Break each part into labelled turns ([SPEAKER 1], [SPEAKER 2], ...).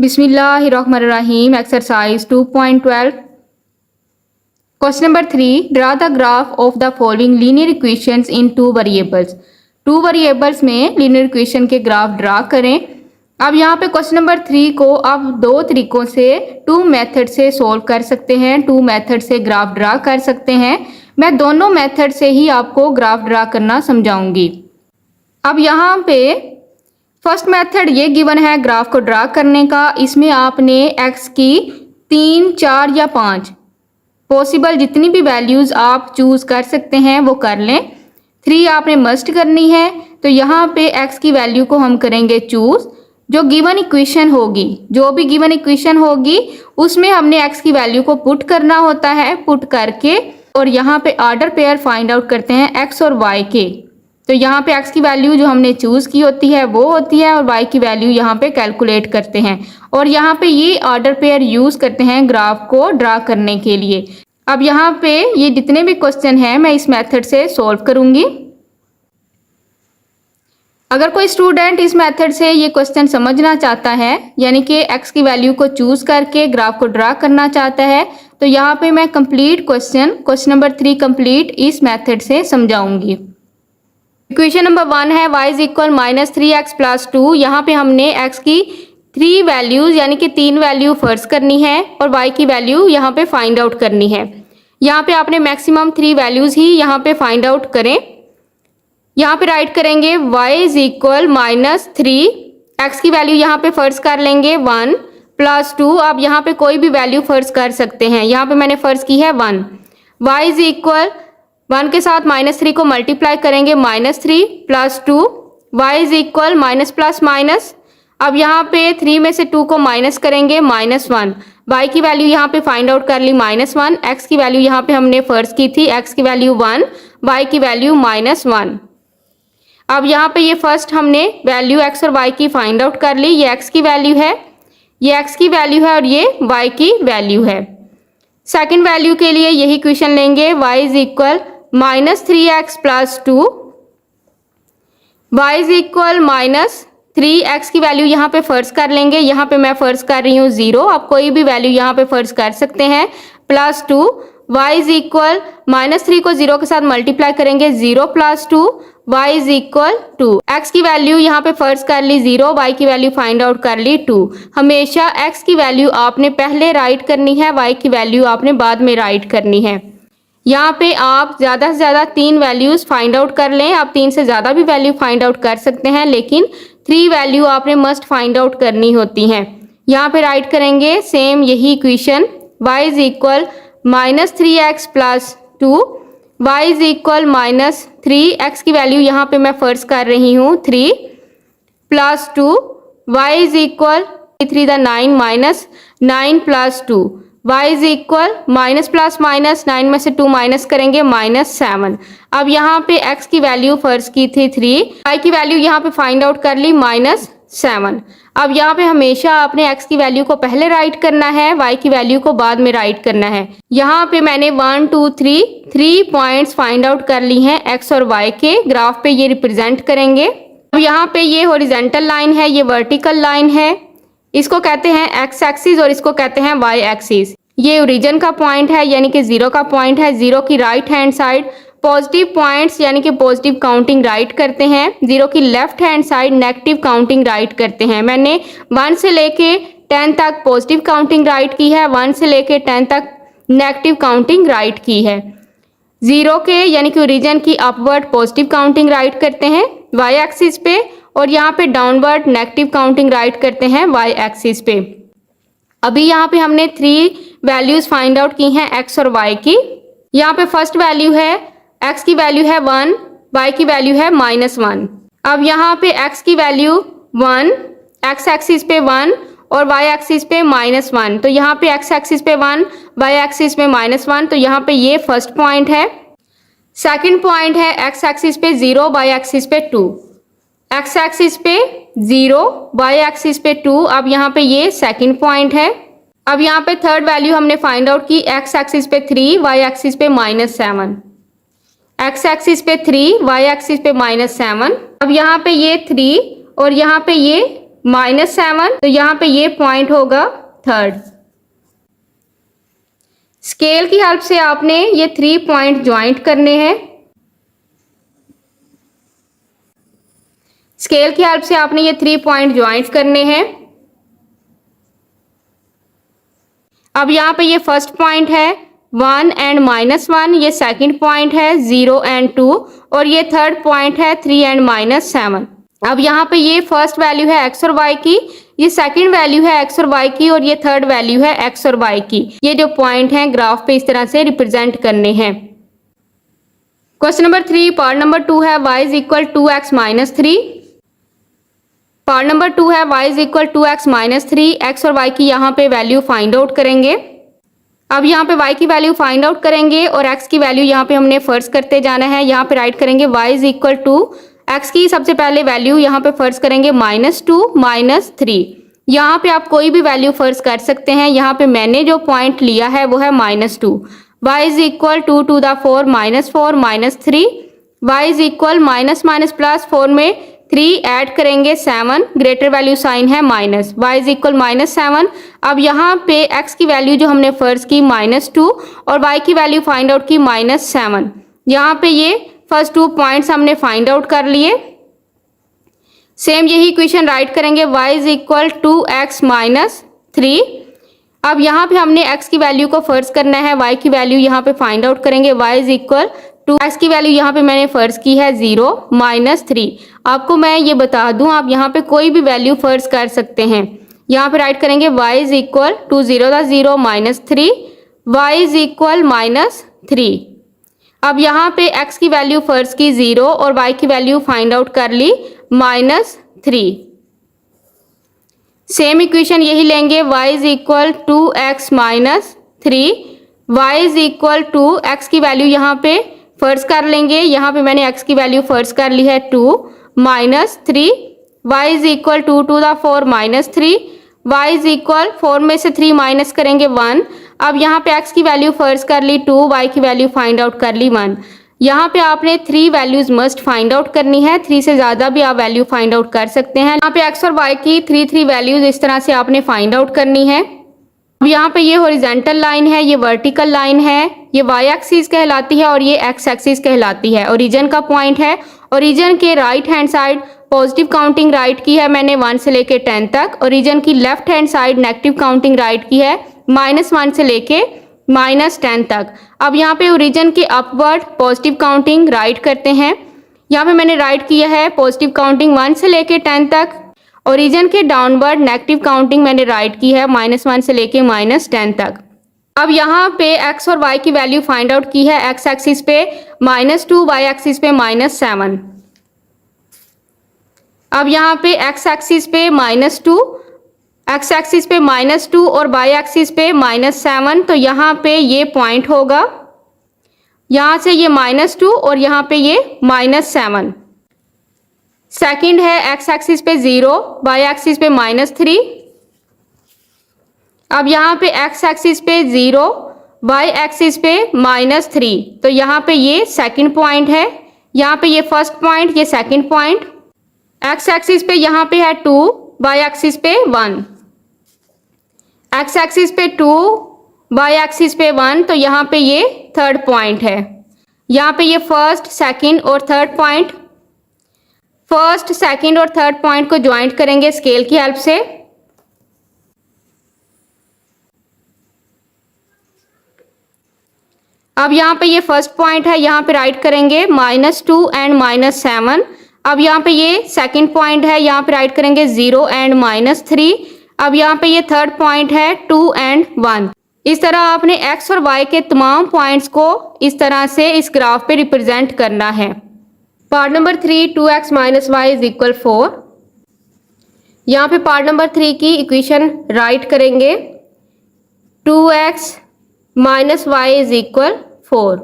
[SPEAKER 1] Bismillahirrahmanirrahim. Exercise 2.12. Question number 3. Draw the graph of the following linear equations in two variables. Two variables में linear equation के graph draw करें. अब यहाँ पे question number 3 को आप दो तरीकों से टू मेथड से सोल्व कर सकते हैं. टू मेथड से ग्राफ ड्रा कर सकते हैं. मैं दोनों मेथड से ही आपको ग्राफ ड्रा करना समझाऊंगी. अब यहाँ पे फर्स्ट मेथड ये गिवन है ग्राफ को ड्रा करने का. इसमें आपने x की 3, 4 या 5 पॉसिबल जितनी भी वैल्यूज़ आप चूज़ कर सकते हैं वो कर लें. 3 आपने मस्ट करनी है. तो यहाँ पे x की वैल्यू को हम करेंगे चूज़. जो गिवन इक्वेशन होगी, जो भी गिवन इक्वेशन होगी उसमें हमने x की वैल्यू को पुट करना होता है. पुट करके और यहाँ पे ऑर्डर पेयर फाइंड आउट करते हैं x और y के. तो यहाँ पे x की वैल्यू जो हमने चूज़ की होती है वो होती है और y की वैल्यू यहाँ पे कैलकुलेट करते हैं. और यहाँ पे ये ऑर्डर पेयर यूज़ करते हैं ग्राफ को ड्रा करने के लिए. अब यहाँ पे ये जितने भी क्वेश्चन हैं मैं इस मेथड से सॉल्व करूँगी. अगर कोई स्टूडेंट इस मेथड से ये क्वेश्चन समझना चाहता है, यानी कि x की वैल्यू को चूज़ करके ग्राफ को ड्रा करना चाहता है, तो यहाँ पे मैं कंप्लीट क्वेश्चन नंबर 3 कंप्लीट इस मेथड से समझाऊंगी. इक्वेशन नंबर 1 है y is equal -3x plus 2. यहाँ पे हमने x की 3 वैल्यूज़ यानी कि 3 वैल्यू फर्स्ट करनी है और y की वैल्यू यहाँ पे फाइंड आउट करनी है. यहाँ पे आपने मैक्सिमम 3 वैल्यूज़ ही यहाँ पे फाइंड आउट करें. यहाँ पे राइट करेंगे y इज इक्वल -3. x की वैल्यू यहाँ पे फर्स्ट कर लेंगे 1 प्लस 2. आप यहाँ पे कोई भी वैल्यू फर्स्ट कर सकते हैं. यहाँ पे मैंने फर्स्ट की है 1. y इज इक्वल 1 के साथ -3 को मल्टीप्लाई करेंगे -3 plus 2. y is equal minus plus minus. अब यहाँ पे 3 में से 2 को माइनस करेंगे -1. y की वैल्यू यहाँ पे फाइंड आउट कर ली -1. x की वैल्यू यहाँ पे हमने फर्स्ट की थी, x की वैल्यू 1, y की वैल्यू -1. अब यहाँ पे ये फर्स्ट हमने वैल्यू x और y की फाइंड आउट कर ली. ये x की वैल्यू है, ये x की वैल्यू है और ये y की वैल्यू है. सेकेंड वैल्यू के लिए यही इक्वेशन लेंगे y is equal -3x plus 2. y is equal -3x की वैल्यू यहाँ पे फर्स्ट कर लेंगे. यहाँ पे मैं फर्स्ट कर रही हूँ 0. आप कोई भी वैल्यू यहाँ पे फर्स्ट कर सकते हैं. प्लस 2. y इज इक्वल -3 को 0 के साथ मल्टीप्लाई करेंगे 0 plus 2. y is equal 2. x की वैल्यू यहाँ पे फर्स्ट कर ली 0, y की वैल्यू फाइंड आउट कर ली 2. हमेशा x की वैल्यू आपने पहले राइट करनी है, y की वैल्यू आपने बाद में राइट करनी है. यहाँ पे आप ज़्यादा से ज़्यादा 3 वैल्यूज़ फाइंड आउट कर लें. आप 3 से ज़्यादा भी वैल्यू फाइंड आउट कर सकते हैं, लेकिन 3 वैल्यू आपने मस्ट फाइंड आउट करनी होती हैं. यहाँ पे राइट करेंगे सेम यही equation y is equal -3x plus 2. y is equal -3. x की वैल्यू यहाँ पे मैं फर्स्ट कर रही हूँ 3 plus 2. y is equal 3 the 9 -9 plus 2. y is equal minus plus minus 9 में से 2 माइनस करेंगे -7. अब यहाँ पे x की वैल्यू फर्स्ट की थी 3, y की वैल्यू यहाँ पे फाइंड आउट कर ली -7. अब यहाँ पे हमेशा आपने x की वैल्यू को पहले राइट करना है, y की वैल्यू को बाद में राइट करना है. यहाँ पे मैंने 1 2 3 पॉइंट्स फाइंड आउट कर ली हैं x और y के. ग्राफ पे ये रिप्रेजेंट करेंगे. अब यहाँ पे ये हॉरिजेंटल लाइन है, ये वर्टिकल लाइन है. इसको कहते हैं x एक्सिस और इसको कहते हैं y एक्सिस. ये ओरिजिन का पॉइंट है यानी कि 0 का पॉइंट है. 0 की right hand side positive points यानी कि पॉजिटिव काउंटिंग राइट करते हैं. 0 की left hand side negative counting right करते हैं. मैंने 1 से लेके 10 तक पॉजिटिव काउंटिंग राइट की है, 1 से लेके 10 तक नेगेटिव काउंटिंग राइट की है. 0 के यानी कि ओरिजिन की अपवर्ड पॉजिटिव काउंटिंग राइट करते हैं y एक्सिस पे और यहाँ पे डाउनवर्ड नेगेटिव काउंटिंग राइट करते हैं y एक्सिस पे. अभी यहाँ पे हमने 3 वैल्यूज़ फाइंड आउट की हैं x और y की. यहाँ पे फर्स्ट वैल्यू है x की वैल्यू है 1, y की वैल्यू है -1. अब यहाँ पे x की वैल्यू 1, x एक्सिस पे 1 और y एक्सिस पे -1. तो यहाँ पे x एक्सिस पे 1, y एक्सिस पे -1. तो यहाँ पे ये फर्स्ट पॉइंट है. सेकंड पॉइंट है x एक्सिस पे 0, y एक्सिस पे 2. x एक्सिस पे 0, y एक्सिस पे 2. अब यहाँ पे ये सेकंड पॉइंट है. अब यहाँ पे थर्ड वैल्यू हमने फाइंड आउट की x एक्सिस पे 3, y एक्सिस पे -7. x एक्सिस पे 3, y एक्सिस पे -7. अब यहाँ पे ये 3 और यहाँ पे ये -7, तो यहाँ पे ये पॉइंट होगा थर्ड। स्केल की हेल्प से आपने ये 3 पॉइंट ज्वाइंट करने हैं। स्केल की हेल्प से आपने ये 3 पॉइंट ज्वाइंट करने हैं। अब यहाँ पे ये फर्स्ट पॉइंट है 1 एंड -1, ये सेकंड पॉइंट है 0 एंड 2 और ये थर्ड पॉइंट है 3 एंड -7। अब यहाँ पे ये फर्स्ट वैल्यू है x और y की, ये सेकंड वैल्यू है x और y की और ये थर्ड वैल्यू है x और y की। ये जो पॉइंट हैं ग्राफ पे इस तरह से रिप्रेजेंट करने हैं। क्वेश्चन नंबर 3 पार्ट नंबर 2 है y is equal 2x - 3। Part number 2 है y is equal 2x - 3। x और y की यहाँ पे वैल्यू फाइंड आउट करेंगे। अब यहाँ पे y की वैल्यू फाइंड आउट करेंगे और x की वैल्यू यहाँ पे हमने फर्ज करते जाना है। यहाँ पे राइट करेंगे y is equal to x की सबसे पहले वैल्यू यहाँ पे फर्ज करेंगे -2 -3। यहाँ पे आप कोई भी वैल्यू फर्ज कर सकते हैं। यहाँ पे मैंने जो पॉइंट लिया है वो है -2। y is equal 2 to the 4 -4 -3। y is equal minus minus plus 4 में 3 ऐड करेंगे 7, ग्रेटर वैल्यू साइन है माइनस, y इज इक्वल -7। अब यहाँ पे x की वैल्यू जो हमने फर्ज की -2 और y की वैल्यू फाइंड आउट की -7। यहाँ पे ये फर्स्ट 2 पॉइंट्स हमने फाइंड आउट कर लिए। सेम यही इक्वेशन राइट करेंगे y इज इक्वल 2x - 3। अब यहाँ पे हमने x की वैल्यू को फर्ज करना है, y की वैल्यू यहाँ पे फाइंड आउट करेंगे। y is equal to x की वैल्यू यहाँ पे मैंने फर्ज की है 0 -3। आपको मैं ये बता दूं, आप यहाँ पे कोई भी वैल्यू फर्ज कर सकते हैं। यहाँ पे राइट करेंगे y is equal to 0 -3, y is equal -3। अब यहाँ पे x की वैल्यू फर्ज की 0 और y की वैल्यू फाइंड आउट कर ली -3। सेम इक्वेशन यही लेंगे, y is equal 2x - 3, y is equal to x की वैल्यू यहाँ पे फर्ज कर लेंगे। यहाँ पे मैंने x की वैल्यू फर्ज कर ली है 2 -3, y is equal 2 to the 4 -3, y is equal 4 में से 3 माइनस करेंगे 1। अब यहाँ पे x की वैल्यू फर्ज कर ली 2, y की वैल्यू फाइंड आउट कर ली 1। यहाँ पे आपने 3 वैल्यूज मस्ट फाइंड आउट करनी है, 3 से ज़्यादा भी आप वैल्यू फाइंड आउट कर सकते हैं। यहाँ पे x और y की 3 वैल्यूज इस तरह से आपने फाइंड आउट करनी है। अब यहाँ पे ये हॉरिजॉन्टल लाइन है, ये वर्टिकल लाइन है, ये y एक्सिस कहलाती है और ये x एक्सिस कहलाती है। ओरिजिन का पॉइंट है, ओरिजिन के right hand side positive counting right की है मैंने 1 से लेके 10 तक। ओरिजिन की left hand side negative counting right की है -1 से लेके -10 तक। अब यहाँ पे ओरिजिन के अपवर्ड पॉजिटिव काउंटिंग राइट करते हैं। यहाँ पे मैंने राइट किया है पॉजिटिव काउंटिंग 1 से लेके 10 तक। ओरिजिन के डाउनवर्ड नेगेटिव काउंटिंग मैंने राइट की है -1 से लेके -10 तक। अब यहाँ पे x और y की वैल्यू फाइंड आउट की है, x एक्सिस पे -2, y एक्सिस पे -7। अब यहाँ पे x एक्सिस पे -2, x एक्सिस पे -2 और y एक्सिस पे -7, तो यहाँ पे ये पॉइंट होगा। यहाँ से ये -2 और यहाँ पे ये -7। सेकंड है x एक्सिस पे 0, y एक्सिस पे -3। अब यहाँ पे x एक्सिस पे 0, y एक्सिस पे -3, तो यहाँ पे ये सेकंड पॉइंट है। यहाँ पे ये फर्स्ट पॉइंट, ये सेकंड पॉइंट। x एक्सिस पे यहाँ पे है 2, y एक्सिस पे 1। x एक्सिस पे 2, y एक्सिस पे 1, तो यहाँ पे ये थर्ड पॉइंट है। यहाँ पे ये फर्स्ट, सेकंड और थर्ड पॉइंट, फर्स्ट, सेकंड और थर्ड पॉइंट को ज्वाइंट करेंगे स्केल की हेल्प से। अब यहाँ पे ये फर्स्ट पॉइंट है, यहाँ पे राइट करेंगे -2 एंड -7। अब यहाँ पे ये सेकंड पॉइंट है, यहाँ पे राइट करेंगे 0 एंड -3। अब यहाँ पे ये थर्ड पॉइंट है 2 एंड 1। इस तरह आपने x और y के तमाम पॉइंट्स को इस तरह से इस ग्राफ पे रिप्रेजेंट करना है। Part number 3 2x - y is equal 4। यहाँ पे पार्ट नंबर 3 की इक्वेशन राइट करेंगे, 2x - y इज इक्वल 4।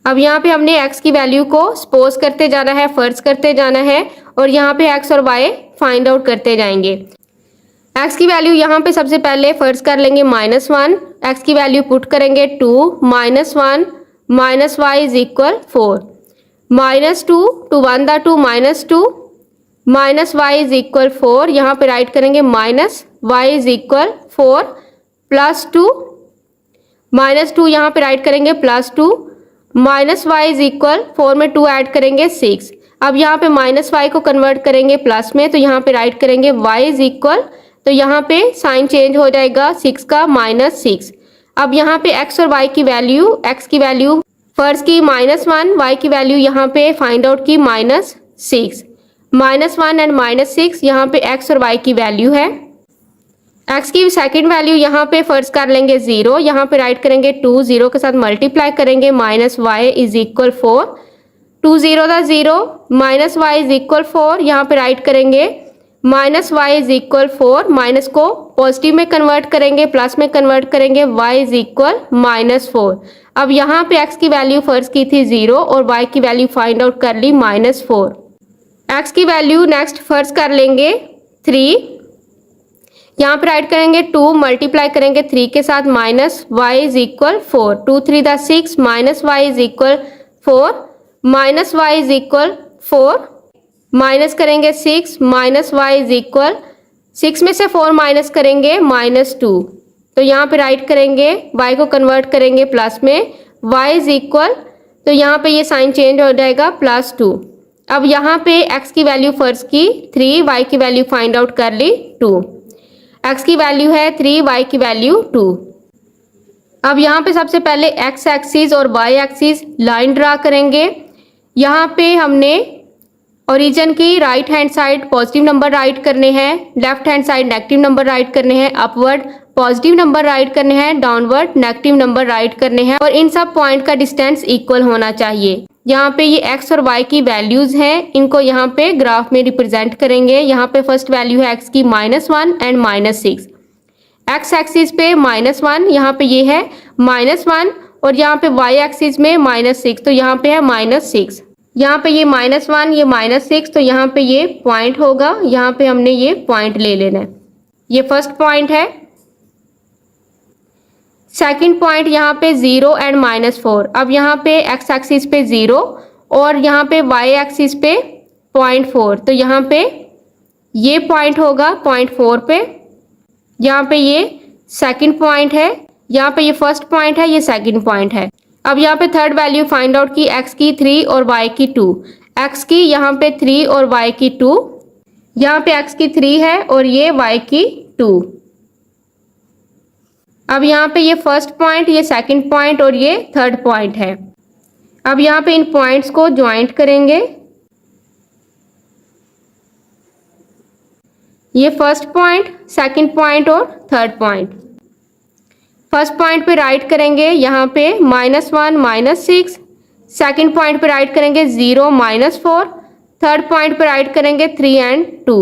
[SPEAKER 1] अब यहाँ पे हमने x की वैल्यू को सपोज करते जाना है, फर्ज करते जाना है और यहाँ पे x और y फाइंड आउट करते जाएंगे। x की वैल्यू यहाँ पे सबसे पहले फर्ज कर लेंगे -1, x की वैल्यू पुट करेंगे 2 -1 - y is equal 4। -2 to 1 the 2 -2, minus y is equal 4, यहाँ पे राइट करेंगे minus y is equal 4 plus 2, minus 2 यहाँ पे राइट करेंगे plus 2, minus y is equal 4 में 2 ऐड करेंगे 6। अब यहाँ पे माइनस वाई को कन्वर्ट करेंगे प्लस में, तो यहाँ पे राइट करेंगे वाई इज इक्वल, तो यहाँ पे साइन चेंज हो जाएगा 6 का -6। अब यहाँ पे x और y की वैल्यू, x की वैल्यू फर्स्ट की -1, y की वैल्यू यहाँ पे फाइंड आउट की -6। -1 एंड -6 यहाँ पे x और y की वैल्यू है। x की सेकंड वैल्यू यहाँ पे फर्स्ट कर लेंगे 0, यहाँ पे राइट करेंगे 2, 0 के साथ मल्टीप्लाई करेंगे -y इज इक्वल 4, 2 0 था 0, -y इज इक्वल 4, यहाँ पे राइट करेंगे -y इज इक्वल 4, माइनस को पॉजिटिव में कन्वर्ट करेंगे, प्लस में कन्वर्ट करेंगे, y इज इक्वल -4। अब यहाँ पे x की वैल्यू फर्स्ट की थी 0 और y की वैल्यू फाइंड आउट कर ली -4। x की वैल्यू नेक्स्ट फर्स्ट कर लेंगे 3, यहाँ पे राइट करेंगे 2, मल्टीप्लाई करेंगे 3 के साथ -y इज इक्वल 4, 2 3 दा 6, -y is equal 4, -y is equal 4, minus करेंगे 6, -y इज इक्वल 6 में से 4 माइनस करेंगे -2, तो यहाँ पे राइट करेंगे y को कन्वर्ट करेंगे प्लस में, y इज इक्वल, तो यहाँ पे ये साइन चेंज हो जाएगा +2। अब यहाँ पे x की वैल्यू फर्स्ट की 3, y की वैल्यू फाइंड आउट कर ली 2, x की वैल्यू है 3, y की वैल्यू 2। अब यहाँ पे सबसे पहले x एक्सिस और y एक्सिस लाइन ड्रा करेंगे। यहाँ पे हमने ओरिजिन की right hand side positive number right करने हैं, left hand side negative number right करने हैं, अपवर्ड पॉजिटिव नंबर राइट करने हैं, डाउनवर्ड नेगेटिव नंबर राइट करने हैं, और इन सब पॉइंट का डिस्टेंस इक्वल होना चाहिए। यहाँ पे ये x और y की वैल्यूज हैं, इनको यहाँ पे ग्राफ में रिप्रेजेंट करेंगे। यहाँ पे फर्स्ट वैल्यू है x की -1 एंड -6, x एक्सिस पे -1, यहाँ पे ये है -1, और यहाँ पे y एक्सिस में -6, तो यहाँ पे है -6, यहाँ पे ये -1, ये -6, तो यहाँ पे ये पॉइंट होगा, यहाँ पे हमने ये पॉइंट ले लेना है। ये फर्स्ट पॉइंट है। सेकंड पॉइंट यहाँ पे 0 एंड -4। अब यहाँ पे x एक्सिस पे 0 और यहाँ पे y एक्सिस पे 0.4, तो यहाँ पे ये पॉइंट होगा 0.4 पे। यहाँ पे ये सेकंड पॉइंट है, यहाँ पे ये फर्स्ट पॉइंट है, ये सेकंड पॉइंट है। अब यहाँ पे थर्ड वैल्यू फाइंड आउट की x की 3 और y की 2, x की यहाँ पे 3 और y की 2, यहाँ पे x की 3 है और ये y की 2। अब यहाँ पे ये फर्स्ट पॉइंट, ये सेकंड पॉइंट और ये थर्ड पॉइंट है। अब यहाँ पे इन पॉइंट्स को ज्वाइंट करेंगे। ये फर्स्ट पॉइंट, सेकंड पॉइंट और थर्ड पॉइंट। फर्स्ट पॉइंट पे राइट करेंगे यहाँ पे -1 -6, सेकंड पॉइंट पे राइट करेंगे 0 -4, थर्ड पॉइंट पे राइट करेंगे 3 एंड 2।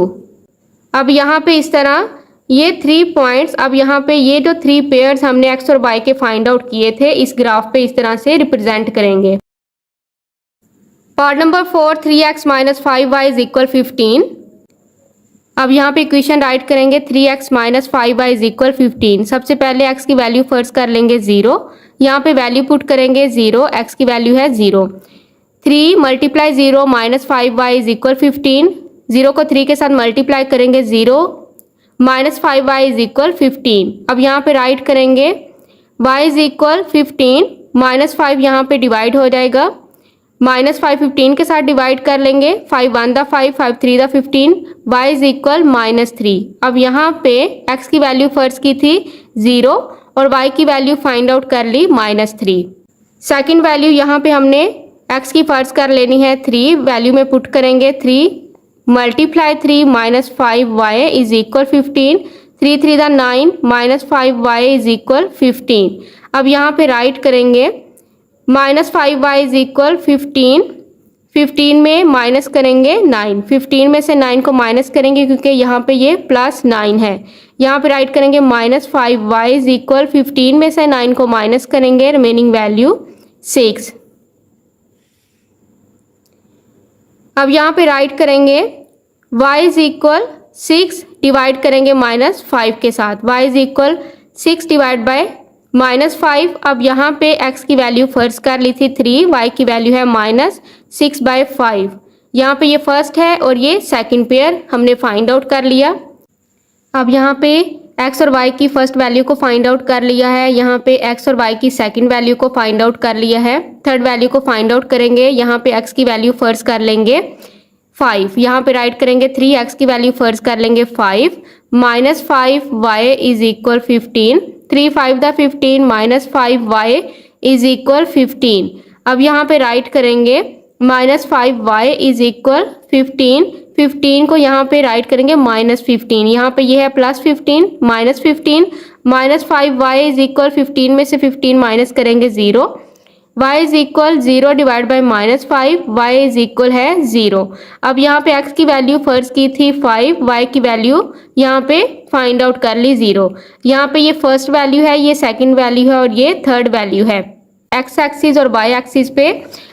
[SPEAKER 1] अब यहाँ पे इस तरह ये 3 पॉइंट्स, अब यहाँ पे ये जो 3 पेयर्स हमने x और y के फाइंड आउट किए थे, इस ग्राफ पे इस तरह से रिप्रेजेंट करेंगे। Part number 4, 3x - 5y is equal 15। अब यहाँ पे इक्वेशन राइट करेंगे 3x - 5y इज इक्वल 15। सबसे पहले x की वैल्यू फर्स्ट कर लेंगे 0, यहाँ पे वैल्यू पुट करेंगे 0, x की वैल्यू है 0। 3 × 0 - 5y इज इक्वल 15, 0 को 3 के साथ मल्टीप्लाई करेंगे 0 - 5y इज इक्वल 15। अब यहाँ पे राइट करेंगे y इज इक्वल 15, -5 यहाँ पे डिवाइड हो जाएगा, -5 15 के साथ डिवाइड कर लेंगे, 5 1 दा 5, 5 3 दा 15, y इज इक्वल -3। अब यहाँ पे x की वैल्यू फर्स्ट की थी 0 और y की वैल्यू फाइंड आउट कर ली -3। सेकंड वैल्यू यहाँ पे हमने x की फर्स्ट कर लेनी है 3, वैल्यू में पुट करेंगे 3 × 3 - 5y इज इक्वल 15, 3 3 दा 9, -5y इज इक्वल 15। अब यहाँ पे राइट करेंगे -5y इज इक्वल 15, 15 में माइनस करेंगे 9, 15 में से 9 को माइनस करेंगे क्योंकि यहाँ पे ये +9 है। यहाँ पे राइट करेंगे -5y इज इक्वल 15 में से 9 को माइनस करेंगे, रिमेनिंग वैल्यू 6। अब यहाँ पे राइट करेंगे y इज इक्वल 6 डिवाइड करेंगे -5 के साथ, y is equal 6 divide by -5। अब यहाँ पे x की वैल्यू फर्स्ट कर ली थी 3, y की वैल्यू है -6/5, यहाँ पे ये फर्स्ट है और ये सेकंड पेयर हमने फाइंड आउट कर लिया। अब यहाँ पे x और y की फर्स्ट वैल्यू को फाइंड आउट कर लिया है, यहाँ पे x और y की सेकंड वैल्यू को फाइंड आउट कर लिया है, थर्ड वैल्यू को फाइंड आउट करेंगे। यहाँ पे x की वैल्यू फर्स्ट कर लेंगे 5, यहाँ पे राइट करेंगे 3x की वैल्यू फर्स्ट कर लेंगे 5 माइनस 5y इज इक्वल 15, 3 5 दा 15 माइनस 5y इज इक्वल 15। अब यहाँ पे राइट करेंगे माइनस 5y इज इक्वल 15, 15 को यहाँ पे राइट करेंगे माइनस 15, यहाँ पे ये है plus 15 minus 15 minus 5y is equal 15 में से 15 माइनस करेंगे 0, y is equal 0 divide by minus 5, y is equal है 0। अब यहाँ पे x की वैल्यू फर्स्ट की थी 5, y की वैल्यू यहाँ पे फाइंड आउट कर ली 0। यहाँ पे ये फर्स्ट वैल्यू है, ये सेकंड वैल्यू है और ये थर्ड वैल्यू है। x एक्सिस और y एक्सिस पे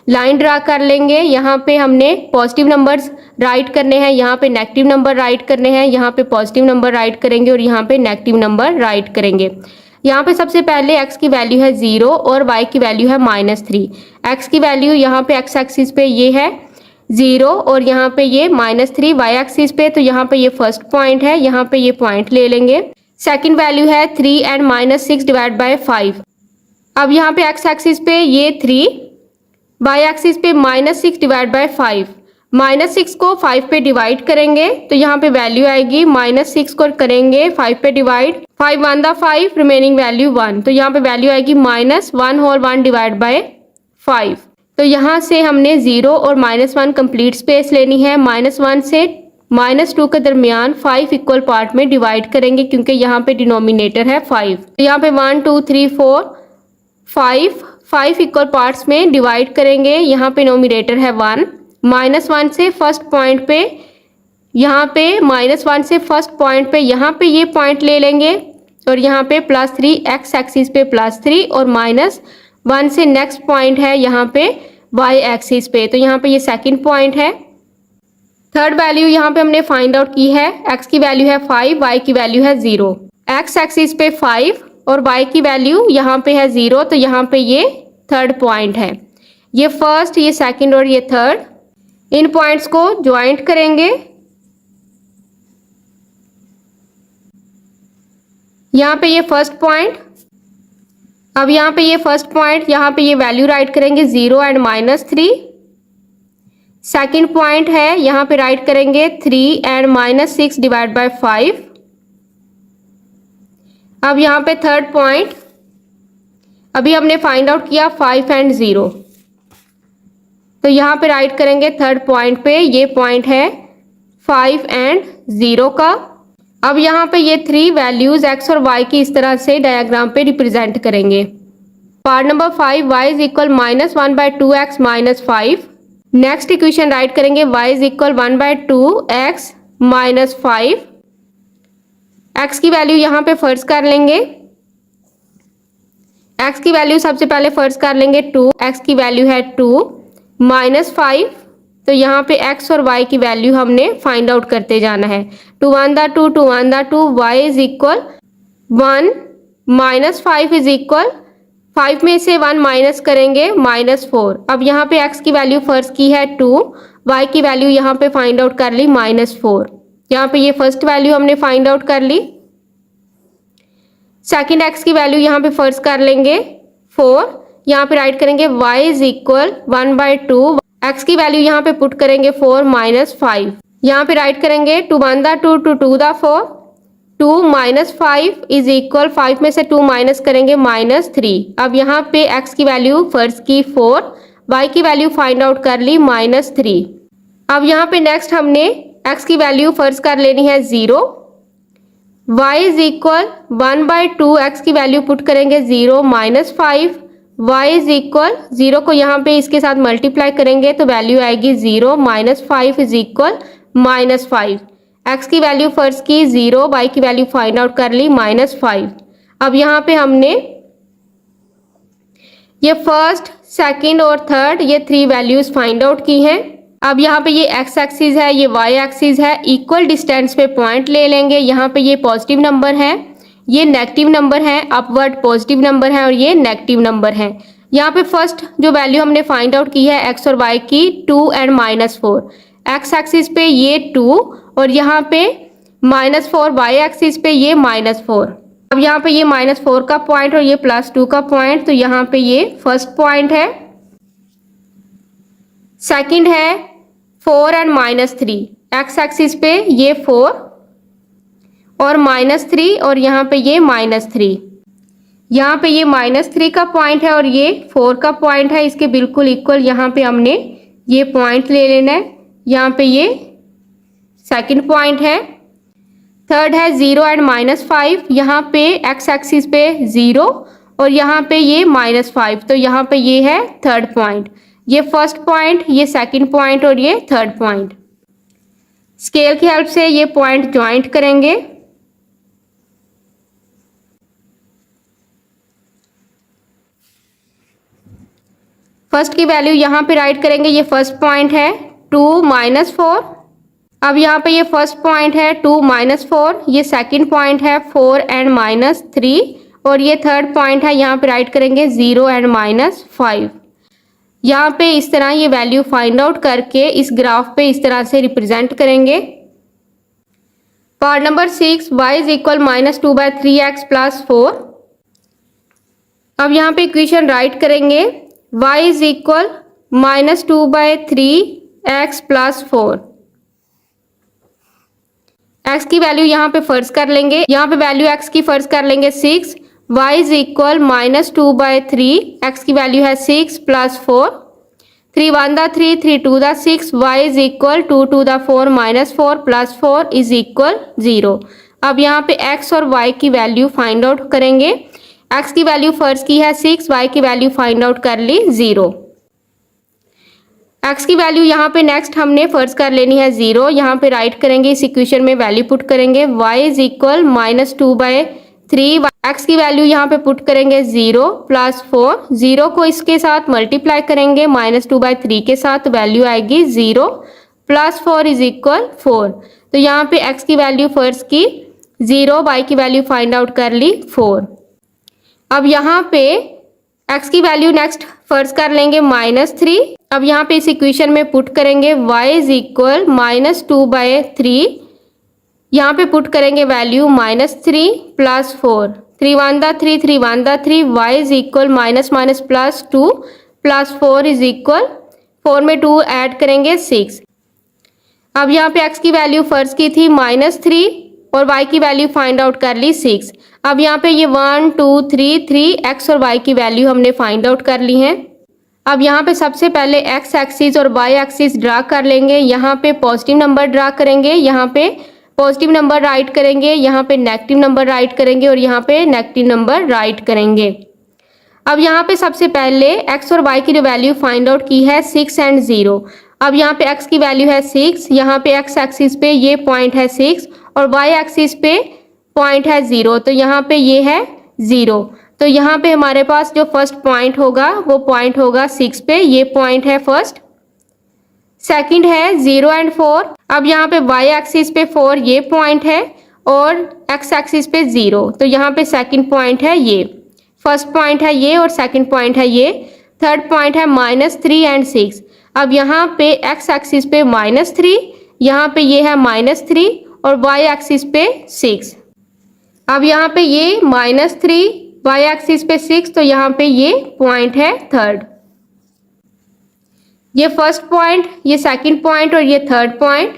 [SPEAKER 1] लाइन ड्रा कर लेंगे। यहाँ पे हमने पॉजिटिव नंबर्स राइट करने हैं, यहाँ पे नेगेटिव नंबर राइट करने हैं, यहाँ पे पॉजिटिव नंबर राइट करेंगे और यहाँ पे नेगेटिव नंबर राइट करेंगे। यहाँ पे सबसे पहले x की वैल्यू है 0 और y की वैल्यू है -3। x की वैल्यू यहाँ पे x एक्सिस पे ये है 0 और यहाँ पे ये -3, y एक्सिस पे तो यहाँ पे ये फर्स्ट पॉइंट है, यहाँ पे ये पॉइंट ले लेंगे। सेकंड वैल्यू है 3 एंड -6 डिवाइड बाय 5। अब यहाँ पे x एक्सिस पे ये 3, y एक्सिस पे -6 डिवाइड बाय 5। -6 को 5 पे डिवाइड करेंगे तो यहाँ पे वैल्यू आएगी -6 को करेंगे 5 पे डिवाइड, 5 1 दा 5 रिमेनिंग वैल्यू 1, तो यहाँ पे वैल्यू आएगी -1 होल 1 डिवाइड बाय 5। तो यहाँ से हमने 0 और -1 कंप्लीट स्पेस लेनी है। -1 से -2 के दरमियान 5 इक्वल पार्ट में डिवाइड करेंगे क्योंकि यहाँ पे डिनोमिनेटर है 5। तो यहाँ पे 1 2 3 4 5 इक्वल पार्ट्स में डिवाइड करेंगे। यहाँ पे नोमिनेटर है 1, -1 से फर्स्ट पॉइंट पे, यहाँ पे -1 से फर्स्ट पॉइंट पे यहाँ पे ये पॉइंट ले लेंगे और यहाँ पे +3 x एक्सिस पे +3 और -1 से नेक्स्ट पॉइंट है यहाँ पे y एक्सिस पे, तो यहाँ पे ये सेकंड पॉइंट है। थर्ड वैल्यू यहाँ पे हमने फाइंड आउट की है, x की वैल्यू है 5, y की वैल्यू है 0। x एक्सिस पे 5 और y की वैल्यू यहाँ पे है 0, तो यहाँ पे ये थर्ड पॉइंट है। ये फर्स्ट, ये सेकंड और ये थर्ड, इन पॉइंट्स को ज्वाइंट करेंगे। यहाँ पे ये फर्स्ट पॉइंट, अब यहाँ पे ये फर्स्ट पॉइंट, यहाँ पे ये वैल्यू राइट करेंगे 0 एंड -3। सेकंड पॉइंट है, यहाँ पे राइट करेंगे 3 एंड -6 डिवाइड बाय 5। अब यहाँ पे थर्ड पॉइंट, अभी हमने फाइंड आउट किया 5 एंड 0, तो यहाँ पे राइट करेंगे थर्ड पॉइंट पे, ये पॉइंट है 5 एंड 0 का। अब यहाँ पे ये 3 वैल्यूज x और y की इस तरह से डायग्राम पे रिप्रेजेंट करेंगे। Part number 5, y is equal -1/2x - 5। Next equation right करेंगे y is equal 1/2x - 5। x की वैल्यू यहाँ पे फर्स्ट कर लेंगे, x की वैल्यू सबसे पहले फर्स्ट कर लेंगे 2, x की वैल्यू है 2 -5, तो यहाँ पे x और y की वैल्यू हमने फाइंड आउट करते जाना है। 2 1 दा 2, 2 1 दा 2, y is equal 1 -5 is equal 5 में से 1 माइनस करेंगे -4। अब यहाँ पे x की वैल्यू फर्स्ट की है 2, y की वैल्यू यहाँ पे फाइंड आउट कर ली -4। यहाँ पे ये फर्स्ट वैल्यू हमने फाइंड आउट कर ली। सेकंड x की वैल्यू यहाँ पे फर्स्ट कर लेंगे 4, यहाँ पे राइट करेंगे y इज इक्वल 1/2, x की वैल्यू यहाँ पे पुट करेंगे 4 -5, यहाँ पे राइट करेंगे 2 1 दा 2, 2 2 दा 4, 2 -5 इज इक्वल 5 में से 2 माइनस करेंगे -3। अब यहाँ पे x की वैल्यू फर्स्ट की 4, y की वैल्यू फाइंड आउट कर ली -3। अब यहाँ पे नेक्स्ट हमने x की वैल्यू फर्स्ट कर लेनी है 0, y इज इक्वल 1/2, x की वैल्यू पुट करेंगे 0 -5, y इज इक्वल 0 को यहाँ पे इसके साथ मल्टीप्लाई करेंगे तो वैल्यू आएगी 0 -5 इज इक्वल -5। x की वैल्यू फर्स्ट की 0, y की वैल्यू फाइंड आउट कर ली -5। अब यहाँ पे हमने ये फर्स्ट, सेकंड और थर्ड ये 3 वैल्यूज फाइंड आउट की हैं। अब यहाँ पे ये x एक्सिस है, ये y एक्सिस है, इक्वल डिस्टेंस पे पॉइंट ले लेंगे। यहाँ पे ये पॉजिटिव नंबर है, ये नेगेटिव नंबर है, अपवर्ड पॉजिटिव नंबर है और ये नेगेटिव नंबर है। यहाँ पे फर्स्ट जो वैल्यू हमने फाइंड आउट की है x और y की 2 एंड -4, एक्स एक्सिस पे ये 2 और यहाँ पे -4, वाई एक्सिस पे ये -4। अब यहाँ पे ये -4 का पॉइंट और ये +2 का पॉइंट, तो यहाँ पे ये फर्स्ट पॉइंट है। सेकंड है 4 एंड -3, एक्स एक्सिस पे ये 4 और -3 और यहाँ पे ये -3। यहाँ पे ये -3 का पॉइंट है और ये 4 का पॉइंट है, इसके बिल्कुल इक्वल यहाँ पे हमने ये पॉइंट ले लेना है। यहाँ पे ये सेकंड पॉइंट है। थर्ड है 0 एंड -5, यहाँ पे एक्स एक्सिस पे 0 और यहाँ पे ये -5, तो यहाँ पे ये है थर्ड पॉइंट। ये फर्स्ट पॉइंट, ये सेकंड पॉइंट और ये थर्ड पॉइंट। स्केल की हेल्प से ये पॉइंट ज्वाइंट करेंगे। फर्स्ट की वैल्यू यहाँ पे राइट करेंगे, ये फर्स्ट पॉइंट है 2 -4। अब यहाँ पे ये फर्स्ट पॉइंट है 2 -4, ये सेकंड पॉइंट है 4 एंड -3 और ये थर्ड पॉइंट है, यहाँ पे राइट करेंगे 0 एंड -5। यहाँ पे इस तरह ये वैल्यू फाइंड आउट करके इस ग्राफ पे इस तरह से रिप्रेजेंट करेंगे। Part number 6, y is equal -2/3x + 4। अब यहाँ पे इक्वेशन राइट करेंगे, y is equal -2/3x + 4। x की वैल्यू यहाँ पे फर्ज कर लेंगे, यहाँ पे वैल्यू x की फर्ज कर लेंगे 6। y इज इक्वल -2/3, x की वैल्यू है 6 + 4, 3 1 दा 3, 3 2 दा 6, y इज इक्वल 2 2 दा 4 -4 + 4 इज इक्वल 0। अब यहाँ पे x और y की वैल्यू फाइंड आउट करेंगे। x की वैल्यू फर्स्ट की है 6, y की वैल्यू फाइंड आउट कर ली 0। x की वैल्यू यहाँ पे नेक्स्ट हमने फर्स्ट कर लेनी है 0, यहाँ पे राइट करेंगे, इस इक्वेशन में वैल्यू पुट करेंगे। y इज इक्वल -2/3, x की वैल्यू यहाँ पे पुट करेंगे 0 + 4, 0 को इसके साथ मल्टीप्लाई करेंगे -2/3 के साथ, वैल्यू आएगी 0 + 4 इज इक्वल 4। तो यहाँ पे x की वैल्यू फर्स्ट की 0, y की वैल्यू फाइंड आउट कर ली 4। अब यहाँ पे x की वैल्यू नेक्स्ट फर्स्ट कर लेंगे -3। अब यहाँ पे इस इक्वेशन में पुट करेंगे y इज इक्वल -2/3, यहाँ पे पुट करेंगे वैल्यू -3 + 4, 3 1 दा 3, 3 1 दा 3, y is equal -2 + 4 is equal 4 में 2 ऐड करेंगे 6। अब यहाँ पे x की वैल्यू फर्स्ट की थी -3 और y की वैल्यू फाइंड आउट कर ली 6। अब यहाँ पे ये 1 2 3 3 x और y की वैल्यू हमने फाइंड आउट कर ली है। अब यहाँ पे सबसे पहले x एक्सिस और y एक्सिस ड्रा कर लेंगे। यहाँ पे पॉजिटिव नंबर ड्रा करेंगे, यहाँ पे पॉजिटिव नंबर राइट करेंगे, यहाँ पे नेगेटिव नंबर राइट करेंगे और यहाँ पे नेगेटिव नंबर राइट करेंगे। अब यहाँ पे सबसे पहले x और y की जो वैल्यू फाइंड आउट की है 6 एंड 0। अब यहाँ पे x की वैल्यू है 6, यहाँ पे x एक्सिस पे ये पॉइंट है 6 और y एक्सिस पे पॉइंट है 0, तो यहाँ पे ये है 0। तो यहाँ पे हमारे पास जो फर्स्ट पॉइंट होगा वो पॉइंट होगा 6 पे, ये पॉइंट है फर्स्ट। सेकंड है 0 एंड 4। अब यहाँ पे y एक्सिस पे 4 ये पॉइंट है और x एक्सिस पे 0, तो यहाँ पे सेकंड पॉइंट है ये, फर्स्ट पॉइंट है ये और सेकंड पॉइंट है ये। थर्ड पॉइंट है -3 एंड 6। अब यहाँ पे x एक्सिस पे -3, यहाँ पे ये है -3 और y एक्सिस पे 6। अब यहाँ पे ये -3, y एक्सिस पे 6, तो यहाँ पे ये पॉइंट है थर्ड। ये फर्स्ट पॉइंट, ये सेकंड पॉइंट और ये थर्ड पॉइंट।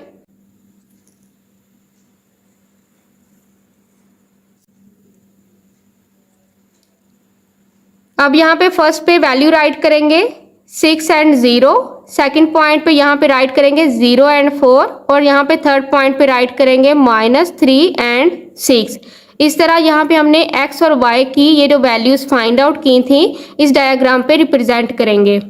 [SPEAKER 1] अब यहाँ पे फर्स्ट पे वैल्यू राइट करेंगे 6 एंड 0, सेकंड पॉइंट पे यहाँ पे राइट करेंगे 0 एंड 4 और यहाँ पे थर्ड पॉइंट पे राइट करेंगे -3 एंड 6। इस तरह यहाँ पे हमने x और y की ये जो वैल्यूज फाइंड आउट की थी इस डायग्राम पे रिप्रेजेंट करेंगे।